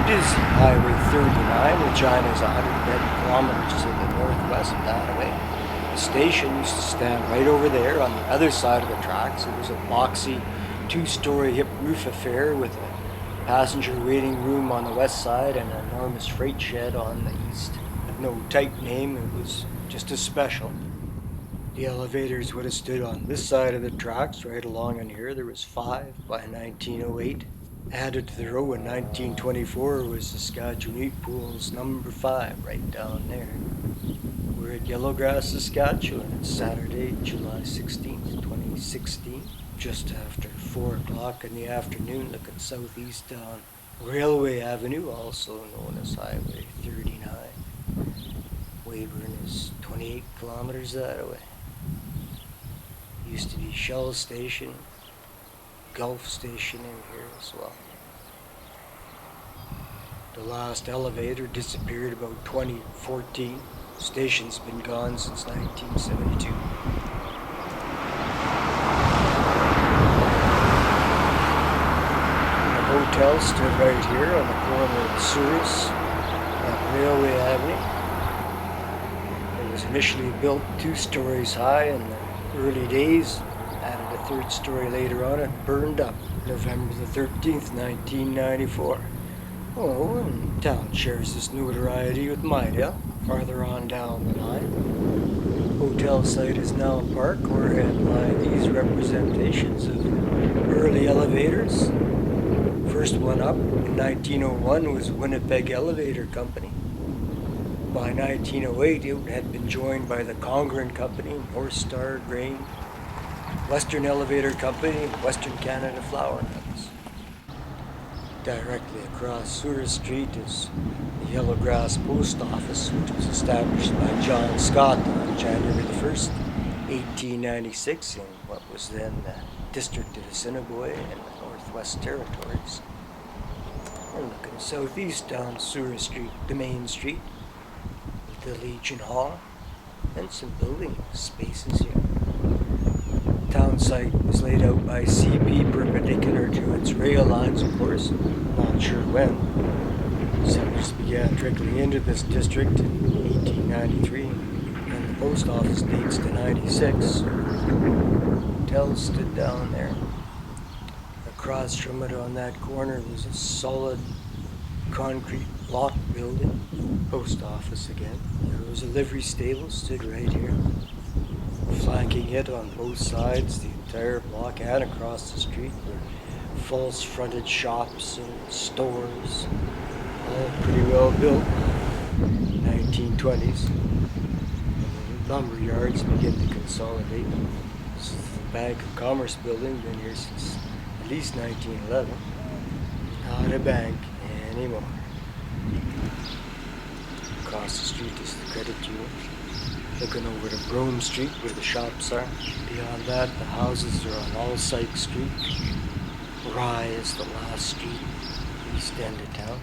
busy Highway 39, Regina is 110 kilometers to the northwest that way. The station used to stand right over there on the other side of the tracks. It was a boxy, two-story hip roof affair with a passenger waiting room on the west side and an enormous freight shed on the east. With no type name, it was just a special. The elevators would have stood on this side of the tracks right along in here. There was 5 by 1908. Added to the row in 1924 was Saskatchewan Wheat Pool's number 5 right down there. We're at Yellowgrass, Saskatchewan. It's Saturday, July 16th, 2016, just after 4 o'clock in the afternoon, looking southeast down Railway Avenue, also known as Highway 39. Weyburn is 28 kilometers that way. Used to be Shell Station, Gulf Station in here as well. The last elevator disappeared about 2014. Station's been gone since 1972. The hotel stood right here on the corner of Souris and Railway Avenue. It was initially built 2 stories high in the early days, added a 3rd story later on. It burned up November the 13th, 1994. Oh, and town shares this notoriety with Midale, farther on down the line. Hotel site is now a park. We're headed by these representations of early elevators. First one up in 1901 was Winnipeg Elevator Company. By 1908, it had been joined by the Congren Company, North Star Grain, Western Elevator Company, and Western Canada Flour Mills. Directly across Souris Street is the Yellowgrass Post Office, which was established by John Scott on January the 1st, 1896, in what was then the District of Assiniboia in the Northwest Territories. We're looking southeast down Souris Street, the main street, the Legion Hall, and some building spaces here. The town site was laid out by CP perpendicular to its rail lines, of course. Not sure when. Settlers began trickling into this district in 1893, and the post office dates to 96. Hotels stood down there. Across from it on that corner was a solid concrete block building, post office again. There was a livery stable, stood right here. Flanking it on both sides, the entire block and across the street were false fronted shops and stores, all pretty well built, 1920s. The lumber yards begin to consolidate. This is the Bank of Commerce building, been here since at least 1911. Not a bank anymore. Across the street is the credit union. Looking over to Brome Street where the shops are. Beyond that, the houses are on Allsyke Street. Rye is the last street, east end of town.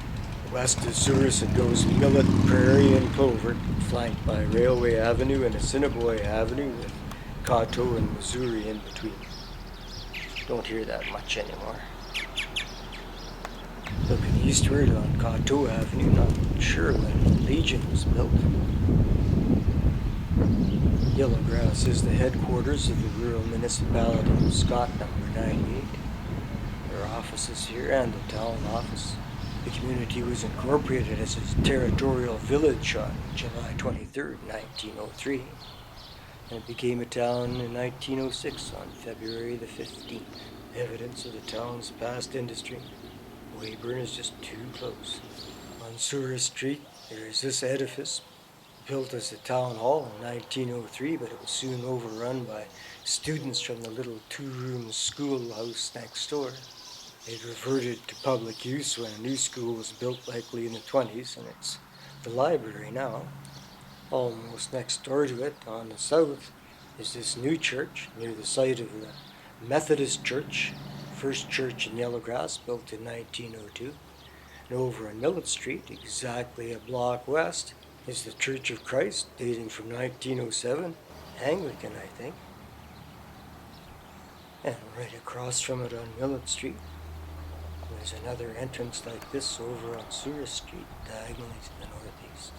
West of Souris it goes Millet, Prairie, and Clover, flanked by Railway Avenue and Assiniboia Avenue with Coteau and Missouri in between. Don't hear that much anymore. Looking eastward on Coteau Avenue, not sure when Legion was built. Yellowgrass is the headquarters of the rural municipality of Scott, number 98. There are offices here and the town office. The community was incorporated as a territorial village on July 23, 1903, and it became a town in 1906 on February the 15th. Evidence of the town's past industry. Weyburn is just too close. On Souris Street, there is this edifice, built as a town hall in 1903, but it was soon overrun by students from the little 2-room schoolhouse next door. It reverted to public use when a new school was built, likely in the 20s, and it's the library now. Almost next door to it, on the south, is this new church near the site of the Methodist Church, first church in Yellowgrass, built in 1902. And over on Millet Street, exactly a block west, is the Church of Christ, dating from 1907, Anglican, I think. And right across from it on Millet Street, There's another entrance like this over on Surrey Street, diagonally to the northeast.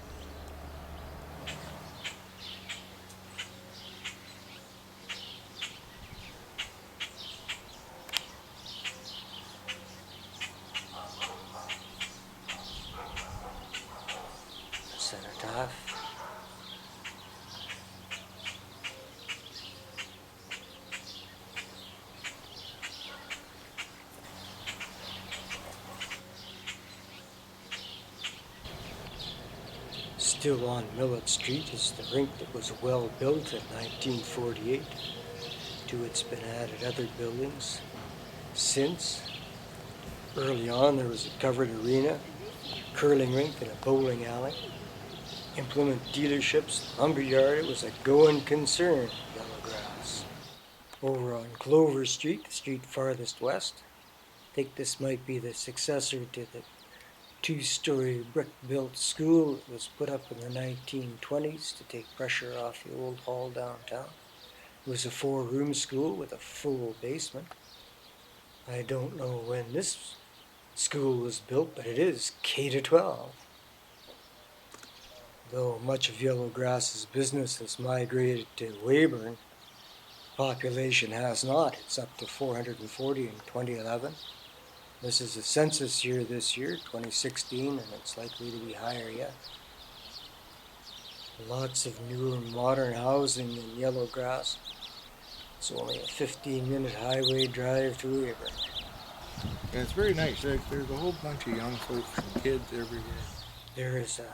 Cenotaph. Still on Millet Street is the rink that was well built in 1948. To it's been added other buildings since. Early on there was a covered arena, curling rink and a bowling alley. Implement dealerships, lumberyard, it was a going concern, Yellowgrass. Over on Clover Street, the street farthest west, I think this might be the successor to the two-story brick-built school that was put up in the 1920s to take pressure off the old hall downtown. It was a 4-room school with a full basement. I don't know when this school was built, but it is K-12. Though much of Yellowgrass's business has migrated to Weyburn, population has not. It's up to 440 in 2011. This is a census year this year, 2016, and it's likely to be higher yet. Lots of newer modern housing in Yellowgrass. It's only a 15-minute highway drive to Weyburn. Yeah, it's very nice. There's a whole bunch of young folks and kids everywhere. There is a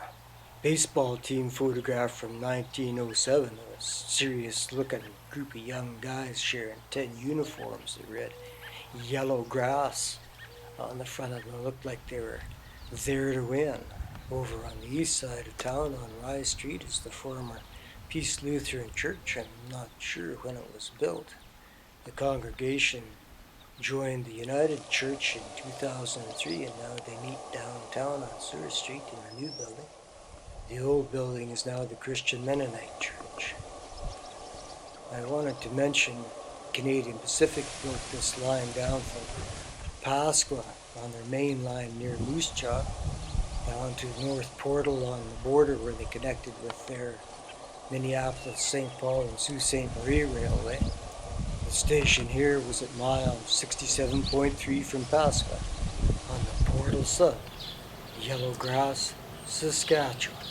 baseball team photograph from 1907 of a serious-looking group of young guys sharing 10 uniforms that read Yellow Grass on the front of them. It looked like they were there to win. Over on the east side of town on Rye Street is the former Peace Lutheran Church. I'm not sure when it was built. The congregation joined the United Church in 2003, and now they meet downtown on Surrey Street in the new building. The old building is now the Christian Mennonite Church. I wanted to mention Canadian Pacific built this line down from Pasqua on their main line near Moose Jaw down to North Portal on the border where they connected with their Minneapolis, St. Paul, and Sault Ste. Marie Railway. The station here was at mile 67.3 from Pasqua on the Portal Sub, Yellowgrass, Saskatchewan.